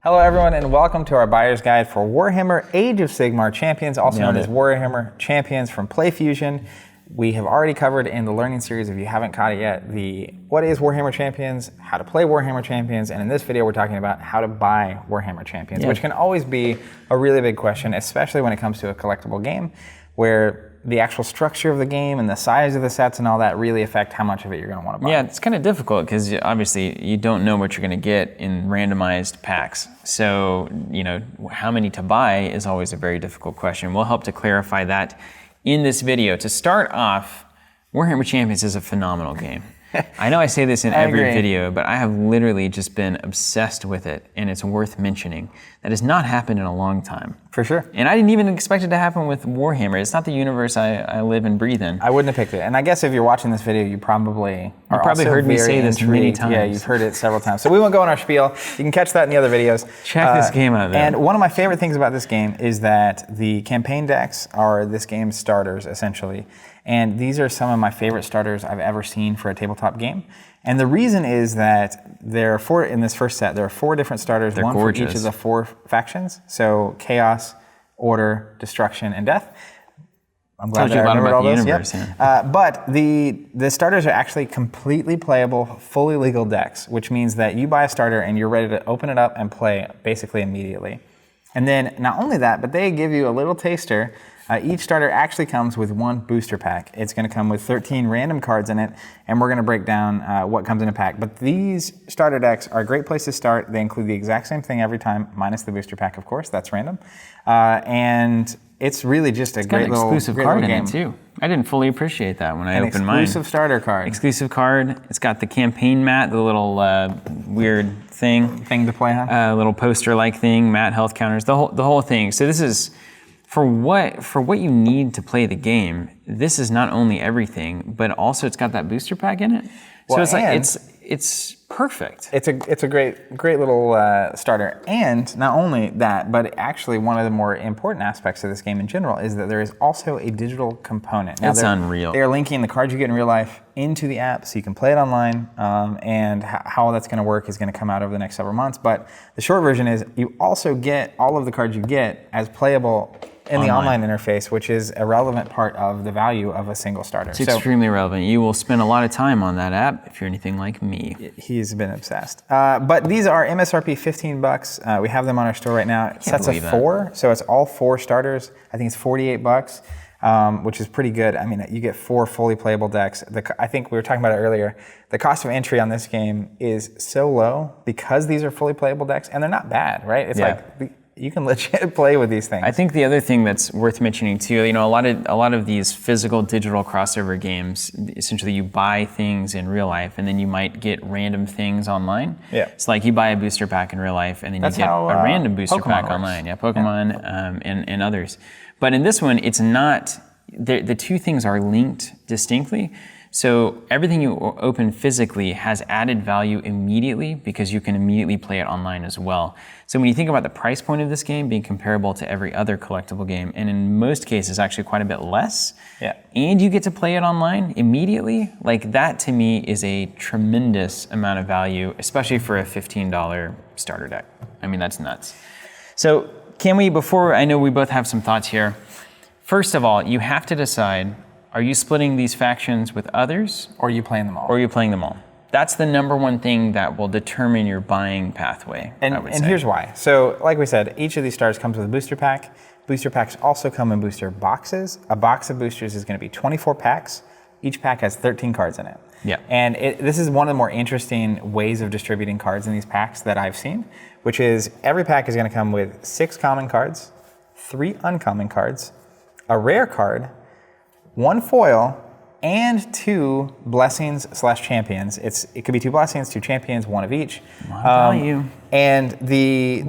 Hello everyone and welcome to our buyer's guide for Warhammer Age of Sigmar Champions, also known as Warhammer Champions from PlayFusion. We have already covered in the learning series, if you haven't caught it yet, what is Warhammer Champions, how to play Warhammer Champions, and in this video we're talking about how to buy Warhammer Champions, which can always be a really big question, especially when it comes to a collectible game, where the actual structure of the game and the size of the sets and all that really affect how much of it you're going to want to buy. Yeah, it's kind of difficult because obviously you don't know what you're going to get in randomized packs. So, how many to buy is always a very difficult question. We'll help to clarify that in this video. To start off, Warhammer Champions is a phenomenal game. I know I say this in every video, but I have literally just been obsessed with it, and it's worth mentioning. That has not happened in a long time. For sure. And I didn't even expect it to happen with Warhammer. It's not the universe I live and breathe in. I wouldn't have picked it. And I guess if you're watching this video, you probably heard me say this many times. Yeah, you've heard it several times. So we won't go on our spiel. You can catch that in the other videos. Check this game out, though. And one of my favorite things about this game is that the campaign decks are this game's starters, essentially. And these are some of my favorite starters I've ever seen for a tabletop game. And the reason is that in this first set, there are 4 different starters, one for each of the 4 factions. So Chaos, Order, Destruction, and Death. I'm glad that I remembered all those. But the starters are actually completely playable, fully legal decks, which means that you buy a starter and you're ready to open it up and play basically immediately. And then not only that, but they give you a little taster. Each starter actually comes with 1 booster pack. It's going to come with 13 random cards in it, and we're going to break down what comes in a pack. But these starter decks are a great place to start. They include the exact same thing every time, minus the booster pack, of course. That's random. And it's really just a great little exclusive card in it, too. I didn't fully appreciate that when I opened mine. Exclusive starter card. Exclusive card. It's got the campaign mat, the little weird thing. Thing to play on. Little poster-like thing, mat, health counters, the whole thing. So this is... For what you need to play the game, this is not only everything, but also it's got that booster pack in it. So it's perfect. It's a great little starter. And not only that, but actually one of the more important aspects of this game in general is that there is also a digital component. Now, that's unreal. They are linking the cards you get in real life into the app so you can play it online, and how that's going to work is going to come out over the next several months. But the short version is you also get all of the cards you get as playable in the online interface, which is a relevant part of the value of a single starter. It's extremely relevant. You will spend a lot of time on that app if you're anything like me. He's been obsessed. But these are MSRP $15. We have them on our store right now. Sets of 4, so it's all 4 starters. I think it's $48, which is pretty good. I mean, you get 4 fully playable decks. I think we were talking about it earlier. The cost of entry on this game is so low because these are fully playable decks, and they're not bad, right? It's you can legit play with these things. I think the other thing that's worth mentioning too, a lot of these physical digital crossover games, essentially you buy things in real life and then you might get random things online. Yeah. It's like you buy a booster pack in real life and then you get a random booster pack online. Yeah, Pokemon and others. But in this one, it's not, the 2 things are linked distinctly. So everything you open physically has added value immediately because you can immediately play it online as well. So when you think about the price point of this game being comparable to every other collectible game, and in most cases actually quite a bit less, and you get to play it online immediately, like that to me is a tremendous amount of value, especially for a $15 starter deck. I mean, that's nuts. So can we, I know we both have some thoughts here. First of all, you have to decide, are you splitting these factions with others? Or are you playing them all? That's the number one thing that will determine your buying pathway, I would say. And here's why. So like we said, each of these starters comes with a booster pack. Booster packs also come in booster boxes. A box of boosters is going to be 24 packs. Each pack has 13 cards in it. Yeah. And this is one of the more interesting ways of distributing cards in these packs that I've seen, which is every pack is going to come with 6 common cards, 3 uncommon cards, a rare card, 1 foil, and 2 blessings/champions. It could be 2 blessings, 2 champions, 1 of each. Value. And the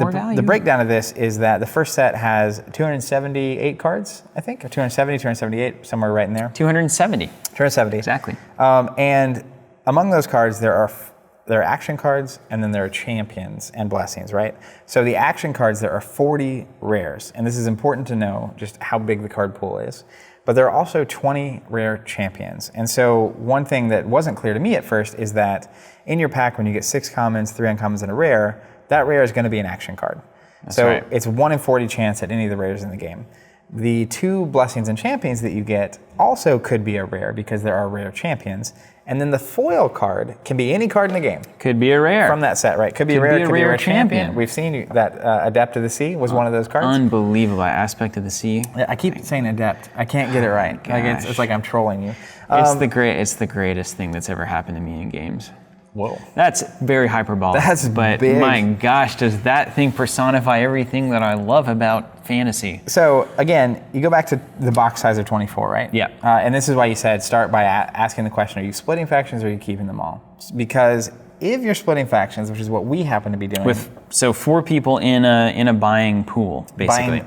breakdown of this is that the first set has 278 cards, I think, or 270, 278, somewhere right in there. 270. 270. Exactly. And among those cards, there are action cards, and then there are champions and blessings, right? So the action cards, there are 40 rares, and this is important to know just how big the card pool is. But there are also 20 rare champions. And so one thing that wasn't clear to me at first is that in your pack, when you get 6 commons, 3 uncommons, and a rare, that rare is going to be an action card. That's so right. it's 1 in 40 chance at any of the rares in the game. The 2 blessings and champions that you get also could be a rare because there are rare champions. And then the foil card can be any card in the game. Could be a rare. From that set, right? Could be a rare, could be a rare champion. We've seen that Adept of the Sea was one of those cards. Unbelievable. Aspect of the Sea. I keep saying Adept. I can't get it right. Like it's like I'm trolling you. It's the greatest thing that's ever happened to me in games. Whoa. That's very hyperbolic. That's but big. My gosh, does that thing personify everything that I love about fantasy? So again, you go back to the box size of 24, right? Yeah. And this is why you said start by asking the question, are you splitting factions or are you keeping them all? Because if you're splitting factions, which is what we happen to be doing. So 4 people in a buying pool, basically.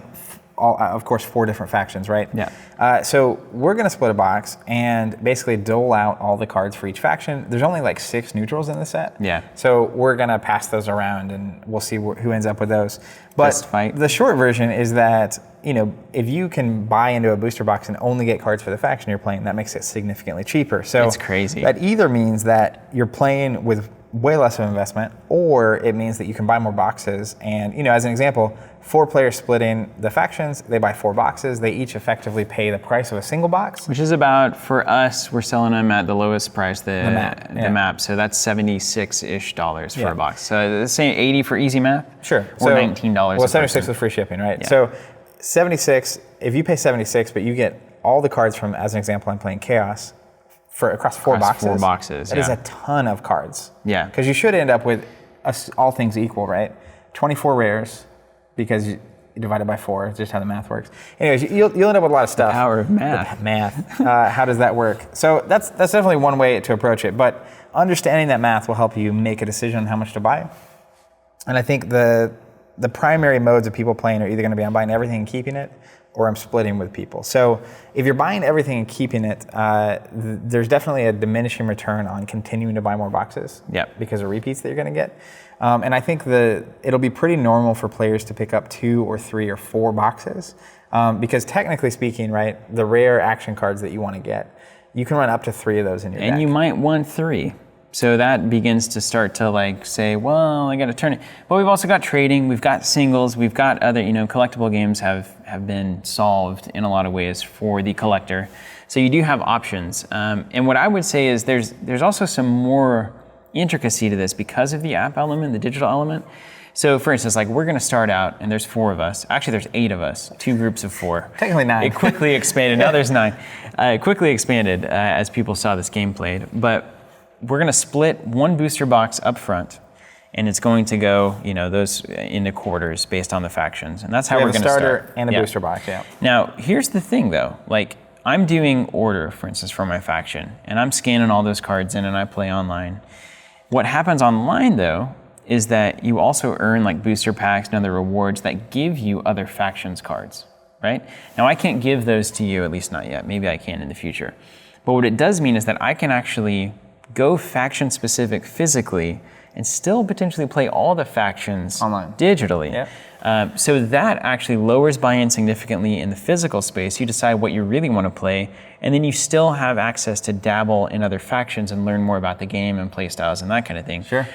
Of course, 4 different factions, right? Yeah. So we're going to split a box and basically dole out all the cards for each faction. There's only like 6 neutrals in the set. Yeah. So we're going to pass those around and we'll see who ends up with those. But Fist fight. The short version is that, if you can buy into a booster box and only get cards for the faction you're playing, that makes it significantly cheaper. So it's crazy. That either means that you're playing with way less of an investment, or it means that you can buy more boxes. And, as an example, 4 players splitting the factions, they buy 4 boxes, they each effectively pay the price of a single box. Which is about, for us, we're selling them at the lowest price, the map. So that's $76-ish for a box. So let's say 80 for easy math? Sure. Or $19. Well, 76 with free shipping, right? Yeah. So 76, if you pay 76, but you get all the cards from, as an example, I'm playing Chaos, across 4 boxes. 4 boxes, That is a ton of cards. Yeah. Because you should end up with all things equal, right? 24 rares, because you divide it by 4. It's just how the math works. Anyways, you'll end up with a lot of stuff. The power of math. How does that work? So that's definitely one way to approach it. But understanding that math will help you make a decision on how much to buy. And I think the primary modes of people playing are either going to be I'm buying everything and keeping it, or I'm splitting with people. So if you're buying everything and keeping it, there's definitely a diminishing return on continuing to buy more boxes. Yep. Because of repeats that you're going to get. And I think it'll be pretty normal for players to pick up 2 or 3 or 4 boxes. Because technically speaking, right, the rare action cards that you want to get, you can run up to 3 of those in your deck. And you might want 3. So that begins to start to say, well, I got to turn it. But we've also got trading, we've got singles, we've got other, collectible games have been solved in a lot of ways for the collector. So you do have options. And what I would say is there's also some more intricacy to this because of the app element, the digital element. So for instance, we're going to start out and there's 4 of us. Actually, there's 8 of us, 2 groups of 4. Technically 9. It quickly expanded. Now there's 9. It quickly expanded as people saw this game played. But we're going to split 1 booster box up front, and it's going to go, those into quarters based on the factions, and that's how we're going to start. A starter and a booster box, yeah. Now, here's the thing, though. I'm doing order, for instance, for my faction, and I'm scanning all those cards in, and I play online. What happens online, though, is that you also earn booster packs and other rewards that give you other factions cards, right? Now, I can't give those to you, at least not yet. Maybe I can in the future. But what it does mean is that I can actually go faction specific physically and still potentially play all the factions online digitally. Yeah. So that actually lowers buy-in significantly in the physical space. You decide what you really want to play, and then you still have access to dabble in other factions and learn more about the game and play styles and that kind of thing. Sure.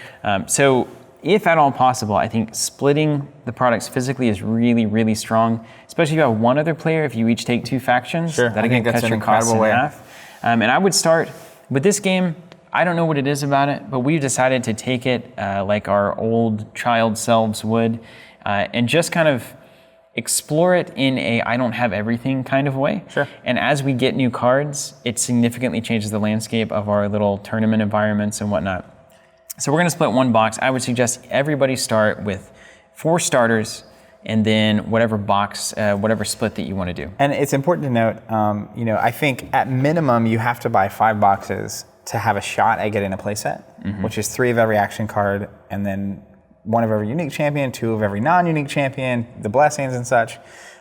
So if at all possible, I think splitting the products physically is really, really strong, especially if you have 1 other player. If you each take 2 factions, sure. that again cuts your costs in half. And I would start with this game. I don't know what it is about it, but we've decided to take it like our old child selves would and just kind of explore it in a I don't have everything kind of way. Sure. And as we get new cards, it significantly changes the landscape of our little tournament environments and whatnot. So we're going to split 1 box. I would suggest everybody start with 4 starters and then whatever box, whatever split that you want to do. And it's important to note, I think at minimum you have to buy 5 boxes to have a shot at getting a playset, which is 3 of every action card, and then 1 of every unique champion, 2 of every non-unique champion, the blessings and such.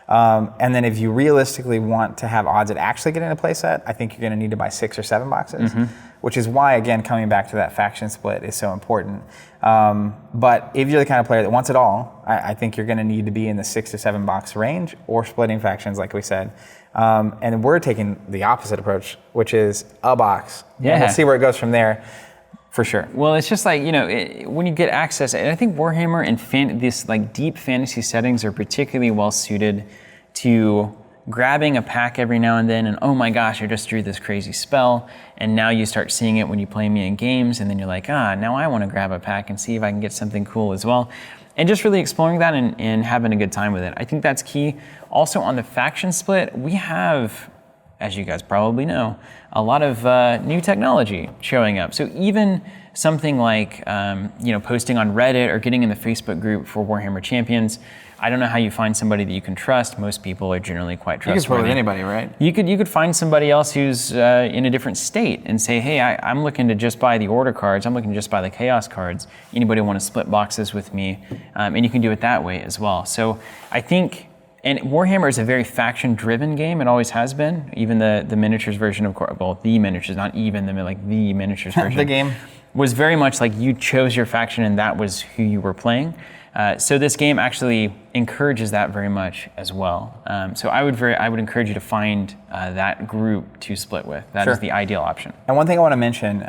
And then if you realistically want to have odds at actually getting a playset, I think you're going to need to buy 6 or 7 boxes, which is why, again, coming back to that faction split is so important. But if you're the kind of player that wants it all, I think you're going to need to be in the 6 to 7 box range or splitting factions, like we said. And we're taking the opposite approach, which is a box. Yeah. And we'll see where it goes from there. For sure. Well, it's just like, when you get access, and I think Warhammer and this like deep fantasy settings are particularly well suited to grabbing a pack every now and then, and oh my gosh, I just drew this crazy spell, and now you start seeing it when you play me in games, and then you're like, now I want to grab a pack and see if I can get something cool as well. And just really exploring that and having a good time with it. I think that's key. Also on the faction split, we have, as you guys probably know, a lot of new technology showing up. So even something like posting on Reddit or getting in the Facebook group for Warhammer Champions, I don't know how you find somebody that you can trust. Most people are generally quite trustworthy. You can play with anybody, right? You could find somebody else who's in a different state and say, hey, I'm looking to just buy the order cards. I'm looking to just buy the chaos cards. Anybody want to split boxes with me? And you can do it that way as well. So I think, and Warhammer is a very faction-driven game. It always has been. Even the miniatures version of, the miniatures, not even the miniatures version. The game was very much like you chose your faction and that was who you were playing. So this game actually encourages that very much as well. So I would encourage you to find that group to split with. That is the ideal option. And one thing I want to mention,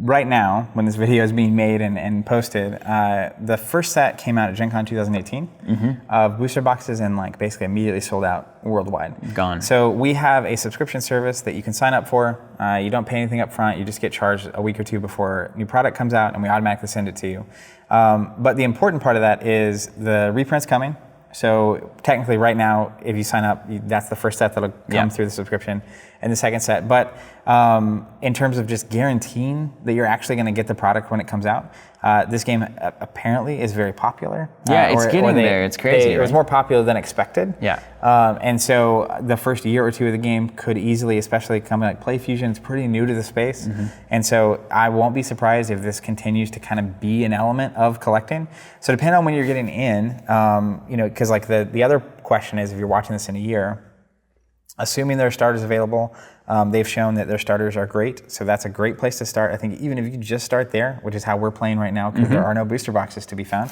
right now, when this video is being made and posted, the first set came out at Gen Con 2018 of booster boxes and basically immediately sold out worldwide. Gone. So we have a subscription service that you can sign up for. You don't pay anything up front. You just get charged a week or two before new product comes out, and we automatically send it to you. But the important part of that is the reprint's coming. So technically right now, if you sign up, that's the first set that'll come through the subscription, and the second set. But in terms of just guaranteeing that you're actually going to get the product when it comes out, this game apparently is very popular. Yeah, it's getting there. It's crazy. It was more popular than expected. Yeah. And so the first year or two of the game could easily, especially coming like Play Fusion, it's pretty new to the space. And so I won't be surprised if this continues to kind of be an element of collecting. So depending on when you're getting in, because the other question is if you're watching this in a year, assuming there are starters available, they've shown that their starters are great, so that's a great place to start. I think even if you just start there, which is how we're playing right now, because there are no booster boxes to be found,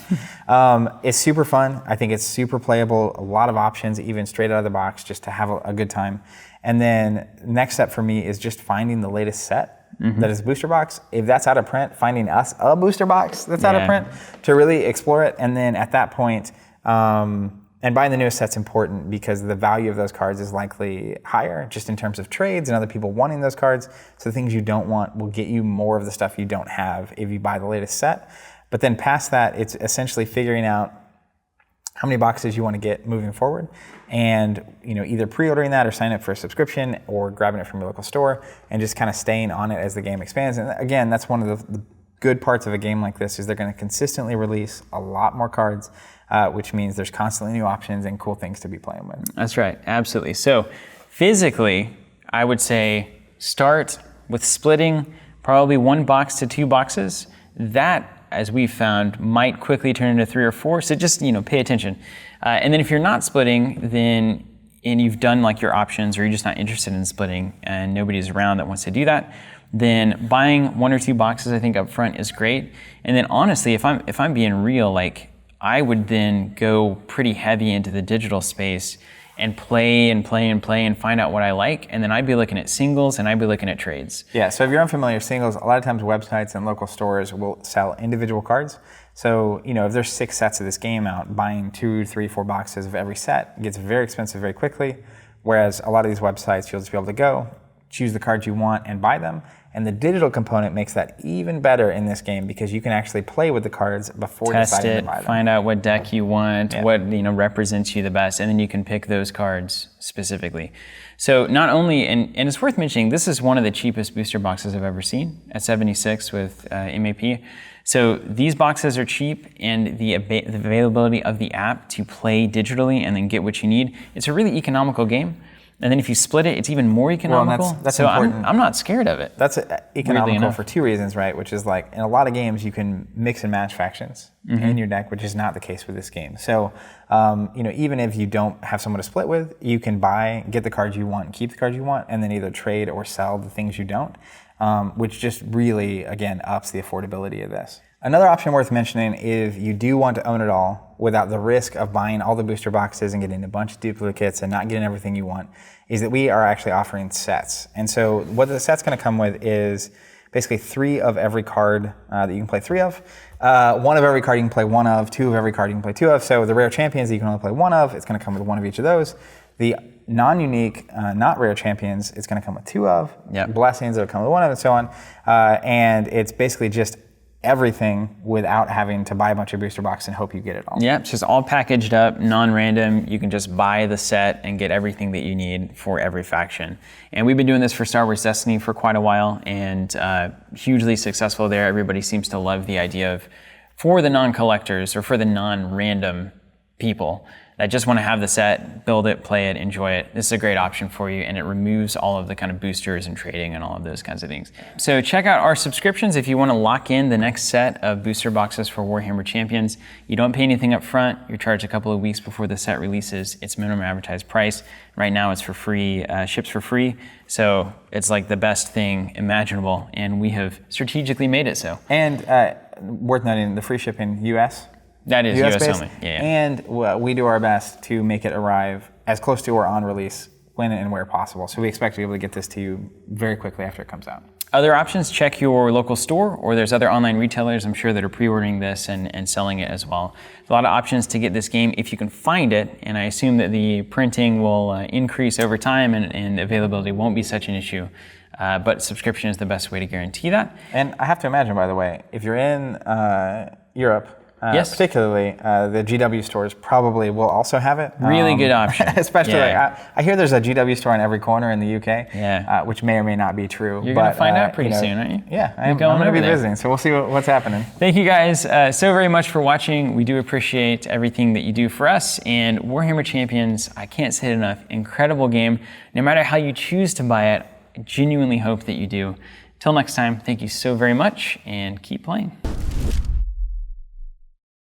it's super fun. I think it's super playable, a lot of options, even straight out of the box, just to have a good time. And then next step for me is just finding the latest set that is a booster box. If that's out of print, finding us a booster box that's out of print to really explore it. And then at that point, and buying the newest set's important because the value of those cards is likely higher just in terms of trades and other people wanting those cards. So the things you don't want will get you more of the stuff you don't have if you buy the latest set. But then past that, it's essentially figuring out how many boxes you want to get moving forward, and either pre-ordering that or signing up for a subscription or grabbing it from your local store and just kind of staying on it as the game expands. And again, that's one of the good parts of a game like this is they're going to consistently release a lot more cards, which means there's constantly new options and cool things to be playing with. That's right, absolutely. So physically, I would say start with splitting probably 1 box to 2 boxes. That, as we've found, might quickly turn into 3 or 4, so just pay attention. And then if you're not splitting, and you've done your options, or you're just not interested in splitting and nobody's around that wants to do that, then buying 1 or 2 boxes I think up front is great. And then honestly, if I'm being real, I would then go pretty heavy into the digital space and play and find out what I like, and then I'd be looking at singles and I'd be looking at trades. Yeah, so if you're unfamiliar, singles, a lot of times websites and local stores will sell individual cards. So, if there's 6 sets of this game out, buying 2, 3, 4 boxes of every set gets very expensive very quickly, whereas a lot of these websites, you'll just be able to go, choose the cards you want and buy them. And the digital component makes that even better in this game because you can actually play with the cards before deciding to buy them. Find out what deck you want, what represents you the best, and then you can pick those cards specifically. So not only, and it's worth mentioning, this is one of the cheapest booster boxes I've ever seen at 76 with MAP. So these boxes are cheap, and the availability of the app to play digitally and then get what you need, it's a really economical game. And then if you split it, it's even more economical. Well, that's so important. I'm not scared of it. That's economical for 2 reasons, right? Which is in a lot of games, you can mix and match factions in your deck, which is not the case with this game. So, even if you don't have someone to split with, you can get the cards you want, and keep the cards you want, and then either trade or sell the things you don't, which just really, again, ups the affordability of this. Another option worth mentioning, if you do want to own it all without the risk of buying all the booster boxes and getting a bunch of duplicates and not getting everything you want, is that we are actually offering sets. And so what the set's going to come with is basically 3 of every card that you can play 3 of. 1 of every card you can play 1 of, 2 of every card you can play 2 of. So the rare champions that you can only play 1 of, it's going to come with 1 of each of those. The non-unique, not rare champions, it's going to come with 2 of. Yep. Blessings, it'll come with 1 of, and so on. And it's basically just everything without having to buy a bunch of booster boxes and hope you get it all. Yeah, it's just all packaged up, non-random. You can just buy the set and get everything that you need for every faction. And we've been doing this for Star Wars Destiny for quite a while, and hugely successful there. Everybody seems to love the idea of, for the non-collectors or for the non-random people that just want to have the set, build it, play it, enjoy it. This is a great option for you, and it removes all of the kind of boosters and trading and all of those kinds of things. So check out our subscriptions if you want to lock in the next set of booster boxes for Warhammer Champions. You don't pay anything up front. You're charged a couple of weeks before the set releases. It's minimum advertised price. Right now it's for free, ships for free. So it's like the best thing imaginable, and we have strategically made it so. And worth noting, the free shipping US. That is US based, only. Yeah. And we do our best to make it arrive as close to or on release when and where possible. So we expect to be able to get this to you very quickly after it comes out. Other options, check your local store, or there's other online retailers, I'm sure, that are pre-ordering this and selling it as well. There's a lot of options to get this game if you can find it, and I assume that the printing will increase over time and availability won't be such an issue. But subscription is the best way to guarantee that. And I have to imagine, by the way, if you're in Europe, yes. particularly the GW stores probably will also have it. Really good option. Especially, I hear there's a GW store in every corner in the UK, which may or may not be true. You're going to find out pretty soon, aren't you? Yeah, I'm going to be visiting, so we'll see what's happening. Thank you guys so very much for watching. We do appreciate everything that you do for us. And Warhammer Champions, I can't say it enough, incredible game. No matter how you choose to buy it, I genuinely hope that you do. Till next time, thank you so very much, and keep playing.